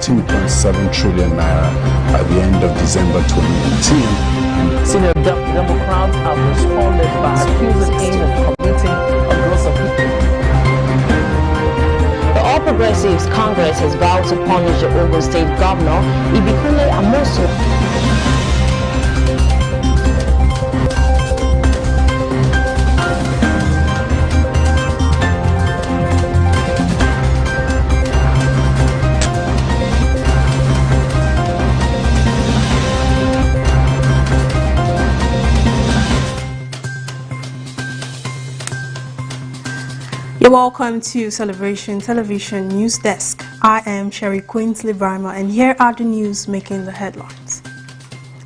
13.7 trillion naira at the end of December 2018. Senior Democrats have responded by accusing him of committing a gross offence. The All Progressives Congress has vowed to punish the Ogun State Governor, Ibikunle Amosu. You're welcome to Celebration Television News Desk. I am Sherry Quinsley Brimer, and here are the news making the headlines.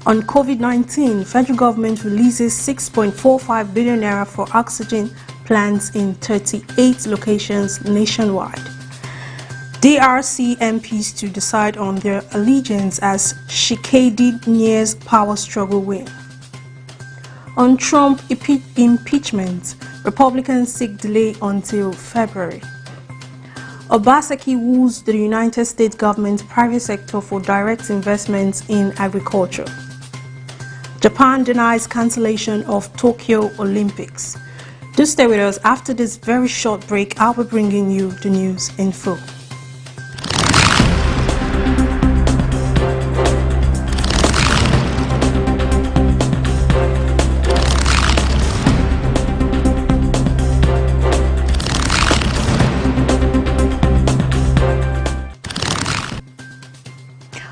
On COVID-19, federal government releases 6.45 billion naira for oxygen plants in 38 locations nationwide. DRC MPs to decide on their allegiance as Shikedi nears power struggle win. On Trump impeachment, Republicans seek delay until February. Obaseki woos the United States government private sector for direct investments in agriculture. Japan denies cancellation of Tokyo Olympics. Do stay with us. After this very short break, I'll be bringing you the news in full.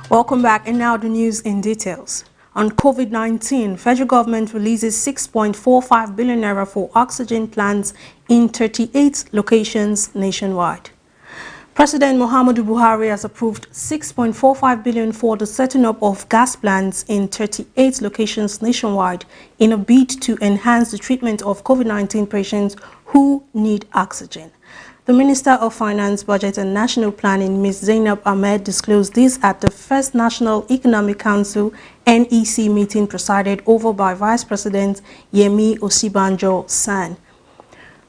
Welcome back, and now the news in details. On COVID-19, federal government releases 6.45 billion naira for oxygen plants in 38 locations nationwide. President Muhammadu Buhari has approved 6.45 billion for the setting up of gas plants in 38 locations nationwide in a bid to enhance the treatment of COVID-19 patients who need oxygen. The Minister of Finance, Budget and National Planning, Ms. Zainab Ahmed, disclosed this at the first National Economic Council NEC meeting presided over by Vice President Yemi Osibanjo-San.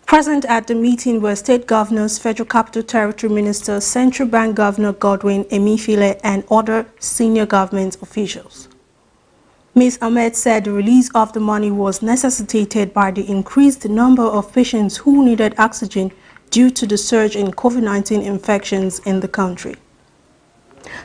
Present at the meeting were state governors, Federal Capital Territory Minister, Central Bank Governor Godwin Emefiele, and other senior government officials. Ms. Ahmed said the release of the money was necessitated by the increased number of patients who needed oxygen due to the surge in COVID-19 infections in the country.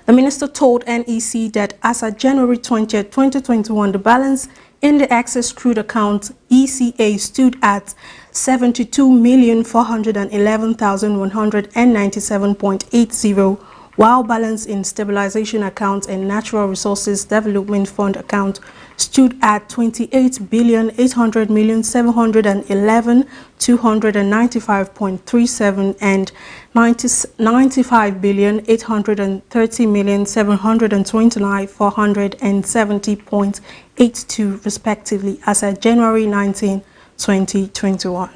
The minister told NEC that as of January 20, 2021, the balance in the excess crude account ECA stood at 72,411,197.80, while balance in stabilization account and natural resources development fund account stood at 28,800,711,295.37 and 95,830,729,470.82 respectively as of January 19, 2021.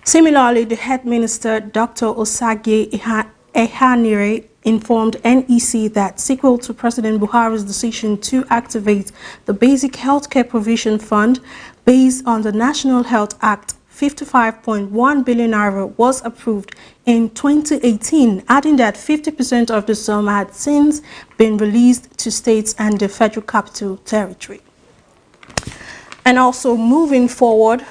Similarly, the head minister, Dr. Osage Ehanire, informed NEC that sequel to President Buhari's decision to activate the Basic Healthcare Provision Fund based on the National Health Act, 55.1 billion naira was approved in 2018, adding that 50% of the sum had since been released to states and the Federal Capital Territory. And also moving forward,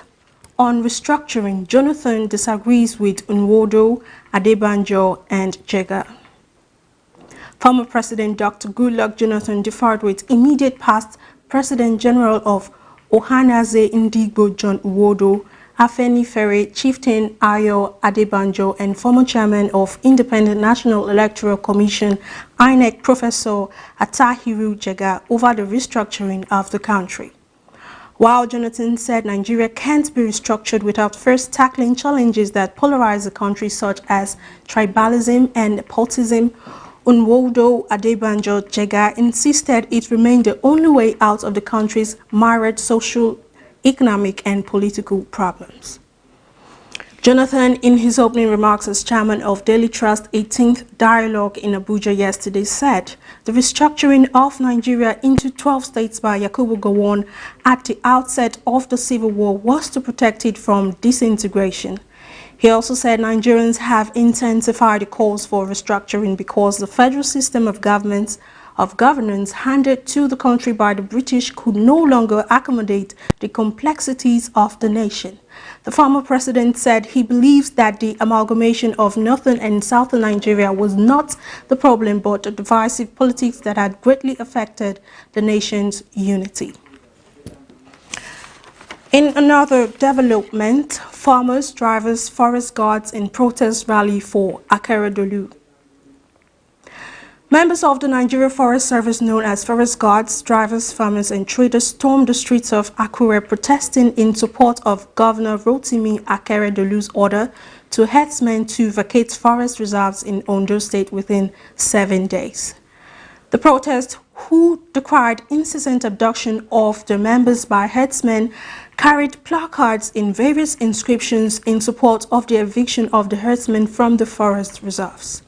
on restructuring, Jonathan disagrees with Nwodo, Adebanjo and Jega. Former President Dr. Goodluck Jonathan differed with immediate past President General of Ohanaeze Ndigbo John Nwodo, Afenifere Chieftain Ayo Adebanjo, and former Chairman of Independent National Electoral Commission INEC Professor Atahiru Jega over the restructuring of the country. While Jonathan said Nigeria can't be restructured without first tackling challenges that polarize the country such as tribalism and nepotism, Nwodo Adebanjo Jega insisted it remained the only way out of the country's mired social, economic and political problems. Jonathan, in his opening remarks as chairman of Daily Trust 18th Dialogue in Abuja yesterday, said the restructuring of Nigeria into 12 states by Yakubu Gowon at the outset of the civil war was to protect it from disintegration. He also said Nigerians have intensified the calls for restructuring because the federal system of governance handed to the country by the British could no longer accommodate the complexities of the nation. The former president said he believes that the amalgamation of northern and southern Nigeria was not the problem but the divisive politics that had greatly affected the nation's unity. In another development, farmers, drivers, forest guards in protest rally for Akeredolu. Members of the Nigeria Forest Service known as forest guards, drivers, farmers and traders stormed the streets of Akure protesting in support of Governor Rotimi Akeredolu's order to herdsmen to vacate forest reserves in Ondo State within 7 days. The protest, who decried incessant abduction of their members by herdsmen, carried placards in various inscriptions in support of the eviction of the herdsmen from the forest reserves.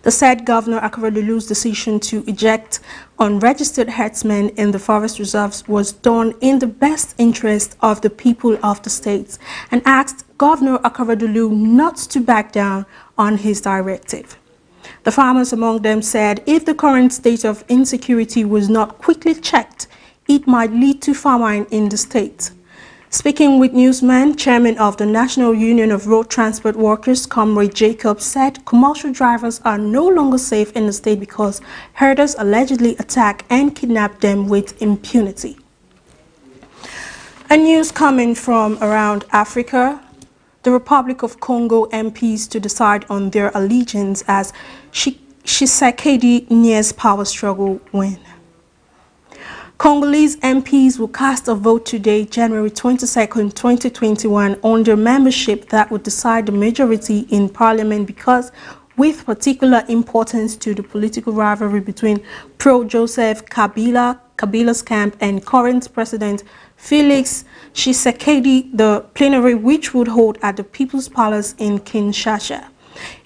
The said Governor Akeredolu's decision to eject unregistered herdsmen in the forest reserves was done in the best interest of the people of the state and asked Governor Akeredolu not to back down on his directive. The farmers among them said if the current state of insecurity was not quickly checked, it might lead to famine in the state. Speaking with newsmen, Chairman of the National Union of Road Transport Workers, Comrade Jacob, said commercial drivers are no longer safe in the state because herders allegedly attack and kidnap them with impunity. A news coming from around Africa, the Republic of Congo MPs to decide on their allegiance as Tshisekedi nears power struggle win. Congolese MPs will cast a vote today, January 22, 2021, on their membership that would decide the majority in parliament because, with particular importance to the political rivalry between pro-Joseph Kabila's camp and current President Felix Tshisekedi, the plenary which would hold at the People's Palace in Kinshasa.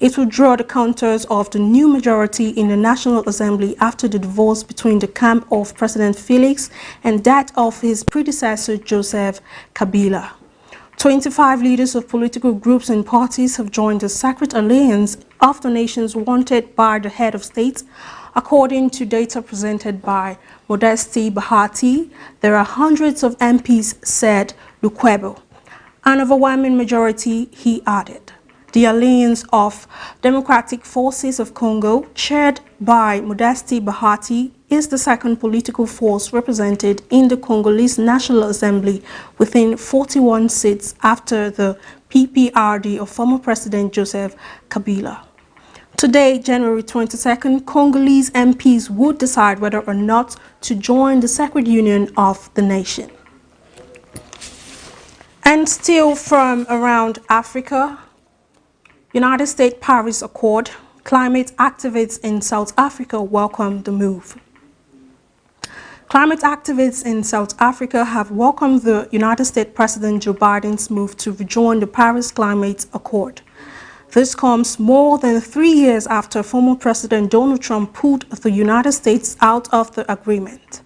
It will draw the contours of the new majority in the National Assembly after the divorce between the camp of President Felix and that of his predecessor Joseph Kabila. 25 leaders of political groups and parties have joined the Sacred Alliance of the Nations wanted by the head of state. According to data presented by Modesty Bahati, there are hundreds of MPs, said Lukwebo. An overwhelming majority, he added. The Alliance of Democratic Forces of Congo, chaired by Modesty Bahati, is the second political force represented in the Congolese National Assembly within 41 seats after the PPRD of former President Joseph Kabila. Today, January 22nd, Congolese MPs would decide whether or not to join the Sacred Union of the nation. And still from around Africa, United States Paris Accord, climate activists in South Africa welcome the move. Climate activists in South Africa have welcomed the United States President Joe Biden's move to rejoin the Paris Climate Accord. This comes more than 3 years after former President Donald Trump pulled the United States out of the agreement.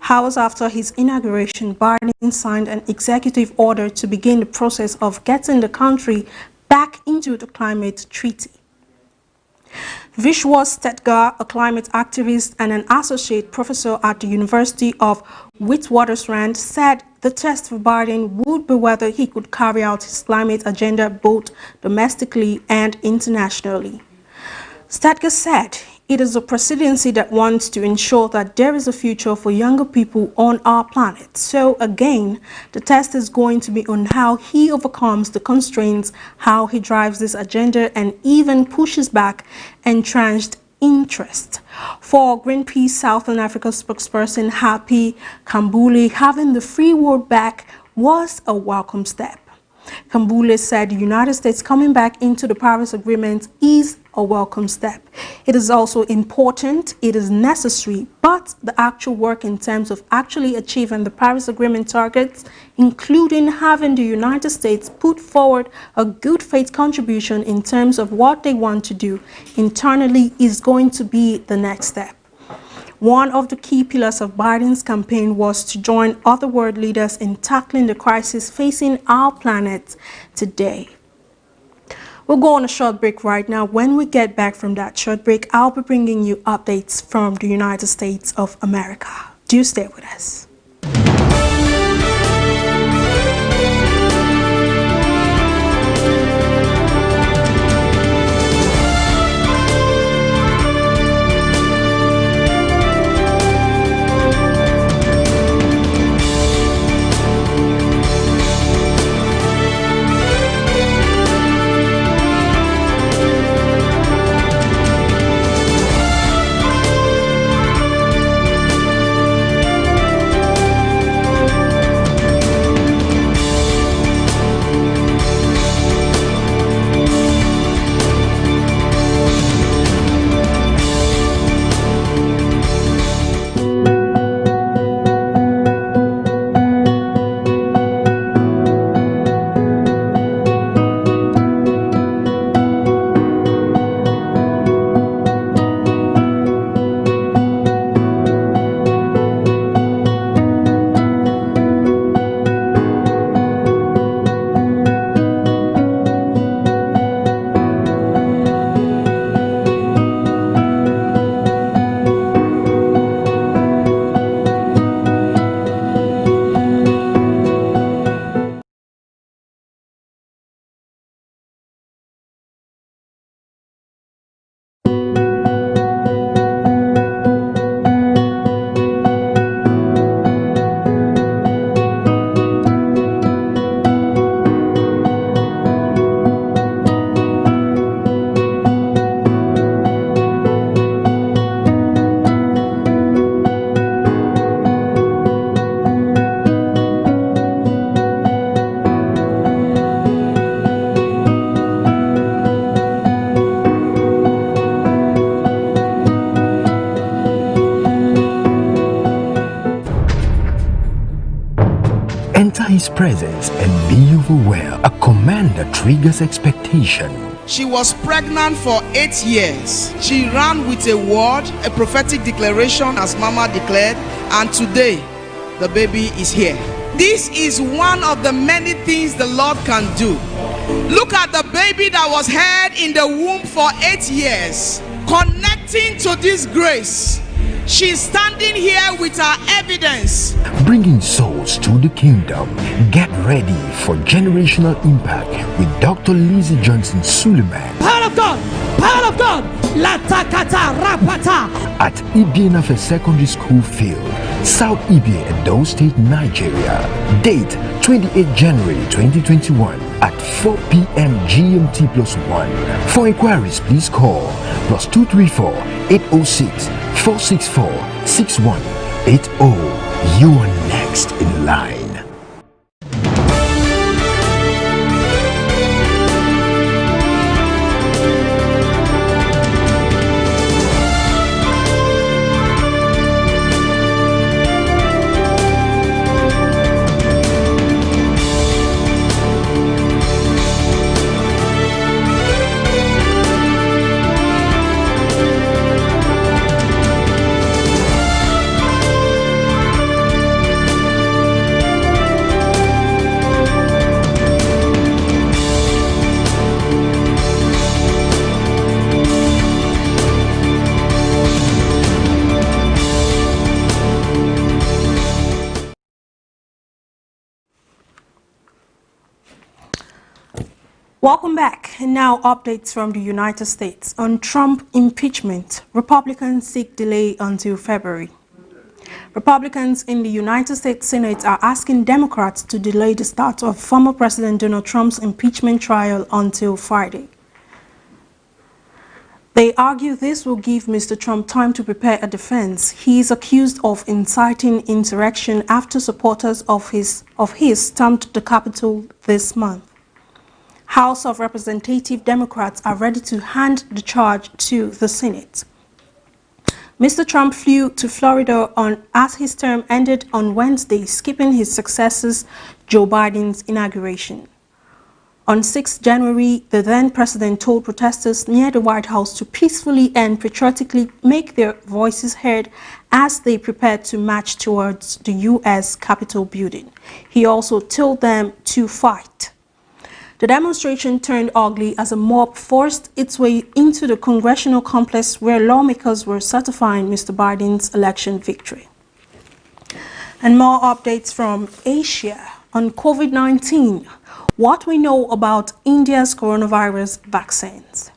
Hours after his inauguration, Biden signed an executive order to begin the process of getting the country back into the climate treaty. Vishwas Stetgar, a climate activist and an associate professor at the University of Witwatersrand, said the test for Biden would be whether he could carry out his climate agenda both domestically and internationally. Stetgar said, "It is a presidency that wants to ensure that there is a future for younger people on our planet. So again, the test is going to be on how he overcomes the constraints, how he drives this agenda and even pushes back entrenched interest." For Greenpeace Southern Africa spokesperson Happy Kambule, having the free world back was a welcome step. Kambule said the United States coming back into the Paris Agreement is a welcome step. It is also important, it is necessary, but the actual work in terms of actually achieving the Paris Agreement targets, including having the United States put forward a good faith contribution in terms of what they want to do internally, is going to be the next step. One of the key pillars of Biden's campaign was to join other world leaders in tackling the crisis facing our planet today. We'll go on a short break right now. When we get back from that short break, I'll be bringing you updates from the United States of America. Do stay with us. Enter his presence and be overwhelmed. A command that triggers expectation. She was pregnant for 8 years. She ran with a word, a prophetic declaration, as Mama declared, and today the baby is here. This is one of the many things the Lord can do. Look at the baby that was held in the womb for 8 years, connecting to this grace. She's standing here with her evidence. Bringing souls to the kingdom. Get ready for generational impact with Dr. Lizzie Johnson Suleiman. Power of God! Power of God! Latakata rapata! At Ibienafe Secondary School Field, South Ibie, Edo State, Nigeria. Date 28 January 2021 at 4 p.m. GMT +1. For inquiries, please call +234 806 464 6180. You are next in line. Welcome back. And now updates from the United States on Trump impeachment. Republicans seek delay until February. Republicans in the United States Senate are asking Democrats to delay the start of former President Donald Trump's impeachment trial until Friday. They argue this will give Mr. Trump time to prepare a defense. He is accused of inciting insurrection after supporters of his stormed the Capitol this month. House of Representative Democrats are ready to hand the charge to the Senate. Mr. Trump flew to Florida as his term ended on Wednesday, skipping his successor Joe Biden's inauguration. On 6 January, the then president told protesters near the White House to peacefully and patriotically make their voices heard as they prepared to march towards the U.S. Capitol building. He also told them to fight. The demonstration turned ugly as a mob forced its way into the congressional complex where lawmakers were certifying Mr. Biden's election victory. And more updates from Asia on COVID-19. What we know about India's coronavirus vaccines.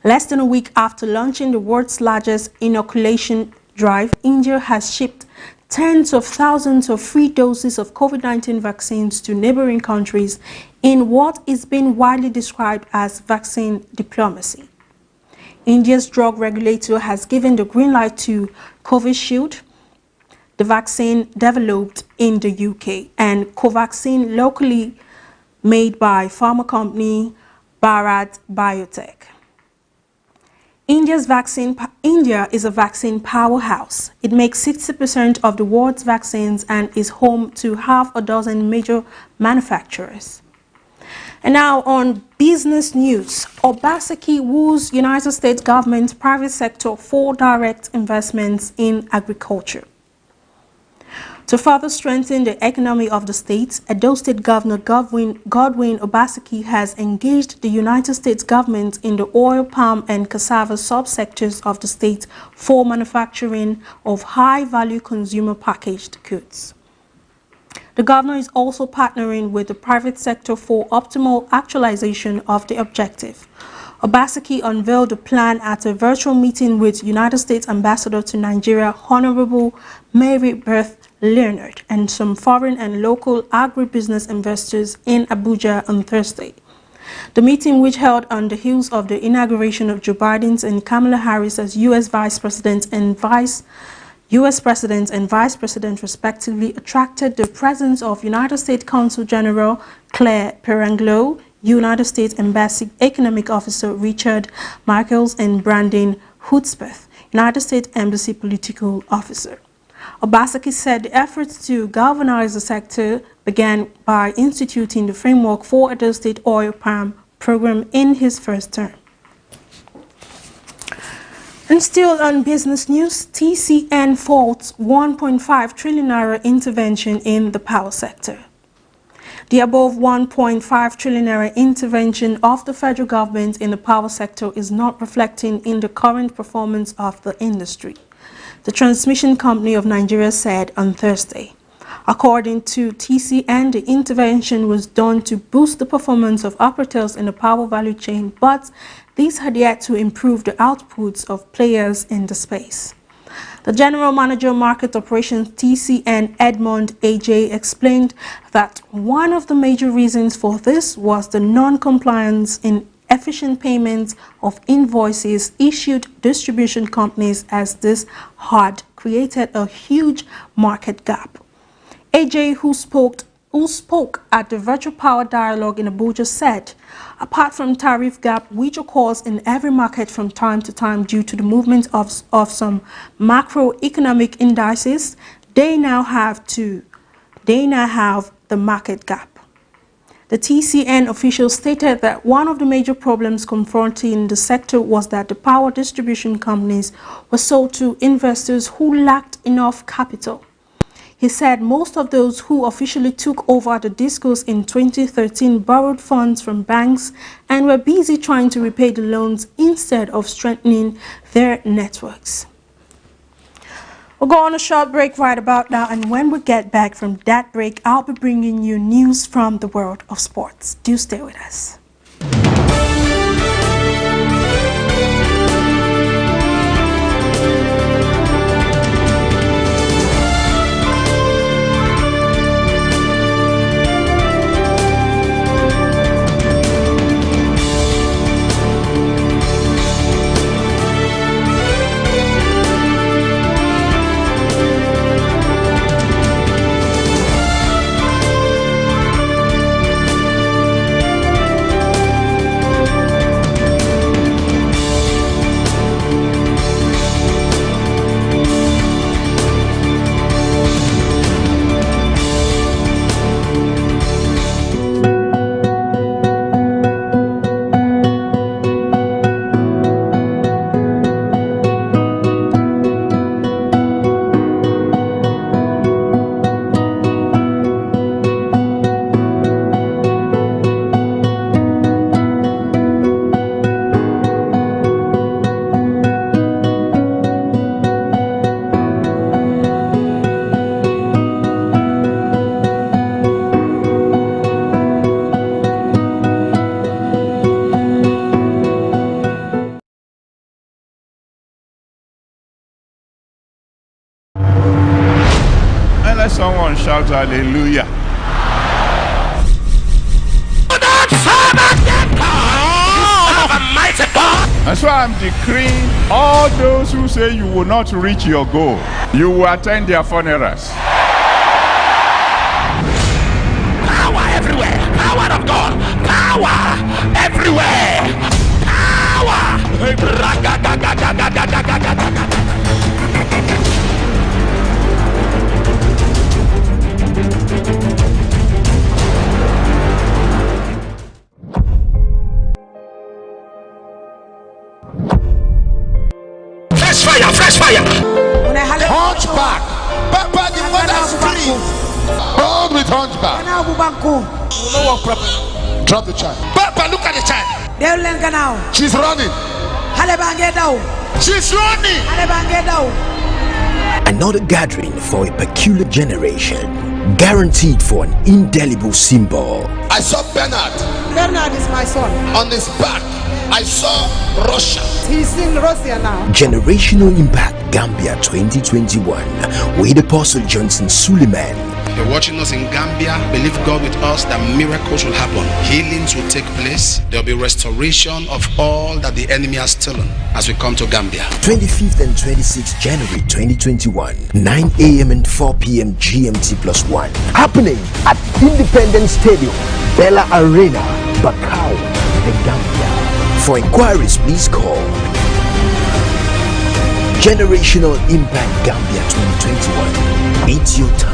Less than a week after launching the world's largest inoculation drive, India has shipped tens of thousands of free doses of COVID-19 vaccines to neighboring countries in what is being widely described as vaccine diplomacy. India's drug regulator has given the green light to Covishield, the vaccine developed in the UK, and Covaxin, locally made by pharma company Bharat Biotech. India is a vaccine powerhouse. It makes 60% of the world's vaccines and is home to half a dozen major manufacturers. And now on business news, Obaseki woos United States government private sector for direct investments in agriculture. To further strengthen the economy of the state, Edo State Governor Godwin Obaseki has engaged the United States government in the oil, palm, and cassava subsectors of the state for manufacturing of high-value consumer packaged goods. The governor is also partnering with the private sector for optimal actualization of the objective. Obaseki unveiled the plan at a virtual meeting with United States Ambassador to Nigeria, Honorable Mary Beth Leonard, and some foreign and local agribusiness investors in Abuja on Thursday. The meeting, which held on the heels of the inauguration of Joe Biden and Kamala Harris as U.S. Vice President and Vice President respectively, attracted the presence of United States Consul General Claire Peranglo, United States Embassy Economic Officer Richard Michaels, and Brandon Hudspeth, United States Embassy Political Officer. Obaseki said the efforts to galvanize the sector began by instituting the framework for Edo State Oil Palm program in his first term. And still on business news, TCN faults 1.5 trillion naira intervention in the power sector. The above 1.5 trillion naira intervention of the federal government in the power sector is not reflecting in the current performance of the industry, the Transmission Company of Nigeria said on Thursday. According to TCN, the intervention was done to boost the performance of operators in the power value chain, but these had yet to improve the outputs of players in the space. The General Manager Market Operations TCN, Edmond AJ, explained that one of the major reasons for this was the non-compliance in efficient payments of invoices issued distribution companies, as this had created a huge market gap. AJ, who spoke at the Virtual Power Dialogue in Abuja, said, apart from tariff gap, which occurs in every market from time to time due to the movement of some macroeconomic indices, they now have the market gap. The TCN official stated that one of the major problems confronting the sector was that the power distribution companies were sold to investors who lacked enough capital. He said most of those who officially took over the discos in 2013 borrowed funds from banks and were busy trying to repay the loans instead of strengthening their networks. We'll go on a short break right about now, and when we get back from that break, I'll be bringing you news from the world of sports. Do stay with us. someone shout hallelujah. And so I'm decreeing all those who say you will not reach your goal, you will attend their funerals. Power everywhere. Power of God. Power everywhere. Power. Fresh fire, fresh fire. Hunchback. Papa, the mother scream. Hold with hunchback. Drop the child. Papa, look at the child. She's running. She's running. Another gathering for a peculiar generation, guaranteed for an indelible symbol. I saw Bernard. Bernard is my son. On his back, I saw Russia. He's in Russia now. Generational Impact Gambia 2021 with Apostle Johnson Suleiman. You're watching us in Gambia. Believe God with us that miracles will happen. Healings will take place. There'll be restoration of all that the enemy has stolen as we come to Gambia. 25th and 26th January 2021, 9 a.m. and 4 p.m. GMT+1. Happening at Independence Stadium, Bella Arena, Bakau, the Gambia. For inquiries, please call Generational Impact Gambia 2021. It's your time.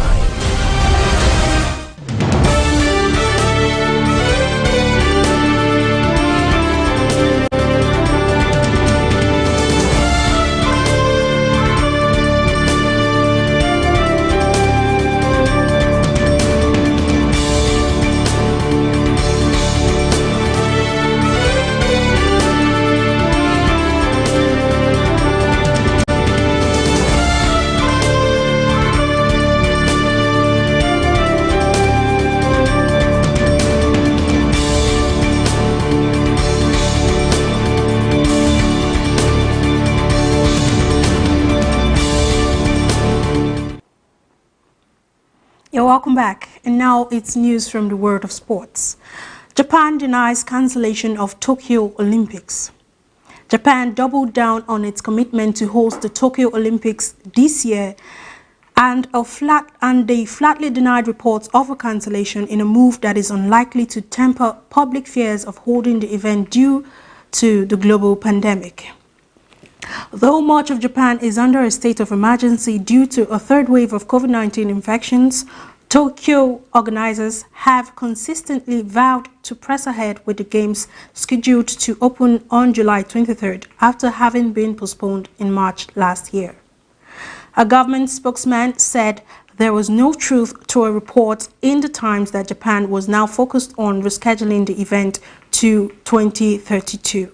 Welcome back, and now it's news from the world of sports. Japan denies cancellation of Tokyo Olympics. Japan doubled down on its commitment to host the Tokyo Olympics this year, and they flatly denied reports of a cancellation in a move that is unlikely to temper public fears of holding the event due to the global pandemic. Though much of Japan is under a state of emergency due to a third wave of COVID-19 infections, Tokyo organizers have consistently vowed to press ahead with the games scheduled to open on July 23rd after having been postponed in March last year. A government spokesman said there was no truth to a report in the Times that Japan was now focused on rescheduling the event to 2032.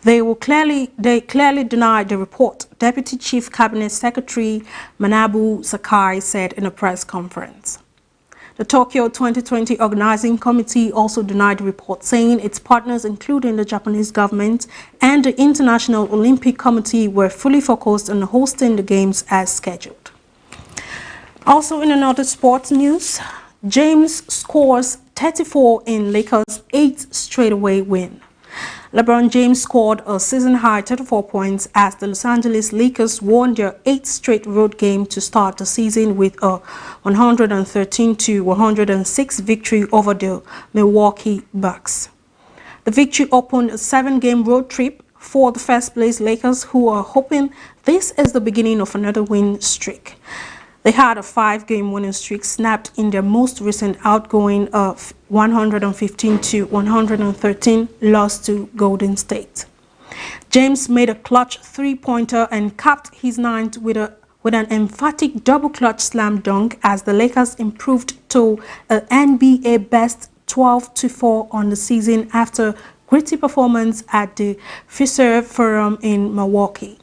They clearly denied the report, Deputy Chief Cabinet Secretary Manabu Sakai said in a press conference. The Tokyo 2020 Organizing Committee also denied the report, saying its partners, including the Japanese government and the International Olympic Committee, were fully focused on hosting the games as scheduled. Also in another sports news, James scores 34 in Lakers' 8th straightaway win. LeBron James scored a season-high 34 points as the Los Angeles Lakers won their 8th straight road game to start the season with a 113-106 victory over the Milwaukee Bucks. The victory opened a 7-game road trip for the first-place Lakers, who are hoping this is the beginning of another win streak. They had a 5-game winning streak snapped in their most recent outgoing of 115-113 loss to Golden State. James made a clutch three-pointer and capped his ninth with an emphatic double-clutch slam dunk as the Lakers improved to an NBA best 12-4 on the season after gritty performance at the Fiserv Forum in Milwaukee.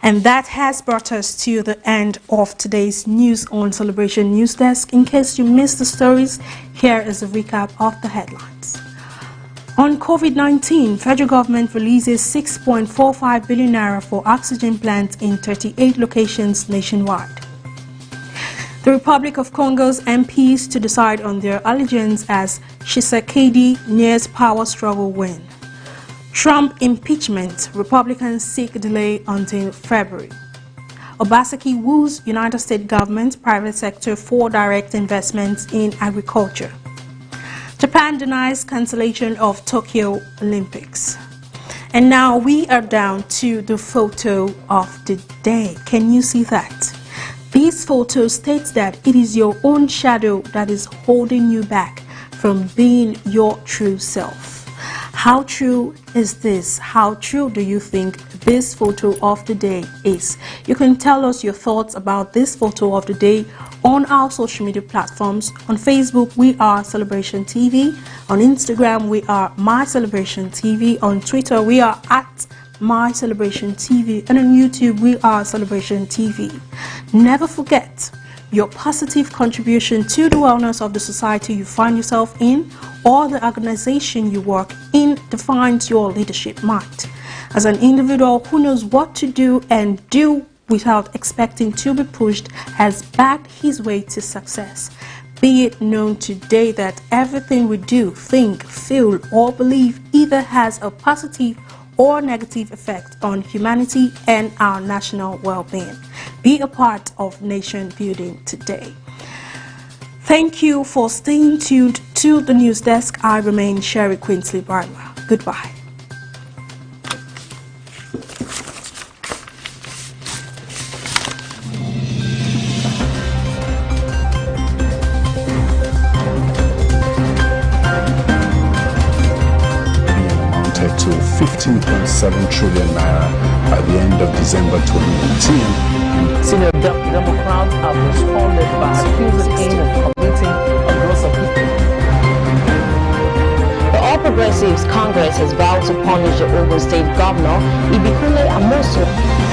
And that has brought us to the end of today's News on Celebration News Desk. In case you missed the stories, here is a recap of the headlines. On COVID-19, federal government releases 6.45 billion naira for oxygen plants in 38 locations nationwide. The Republic of Congo's MPs to decide on their allegiance as Tshisekedi nears power struggle win. Trump impeachment, Republicans seek delay until February. Obaseki woos United States government private sector for direct investments in agriculture. Japan denies cancellation of Tokyo Olympics. And now we are down to the photo of the day. Can you see that? This photo states that it is your own shadow that is holding you back from being your true self. How true is this? How true do you think this photo of the day is? You can tell us your thoughts about this photo of the day on our social media platforms. On Facebook, we are Celebration TV. On Instagram, we are My Celebration TV. On Twitter, we are at My Celebration TV. And on YouTube, we are Celebration TV. Never forget, your positive contribution to the wellness of the society you find yourself in or the organization you work in defines your leadership might. As an individual who knows what to do and do without expecting to be pushed has backed his way to success. Be it known today that everything we do, think, feel, or believe either has a positive or negative effect on humanity and our national well-being. Be a part of nation building today. Thank you for staying tuned to the news desk. I remain Sherry Quinsley Barma. Goodbye. To 15.7 trillion naira by the end of December 2019. Senior Democrats have responded by accusing him of committing a gross offense. The All Progressives Congress has vowed to punish the Ogun State Governor, Ibikunle Amosun.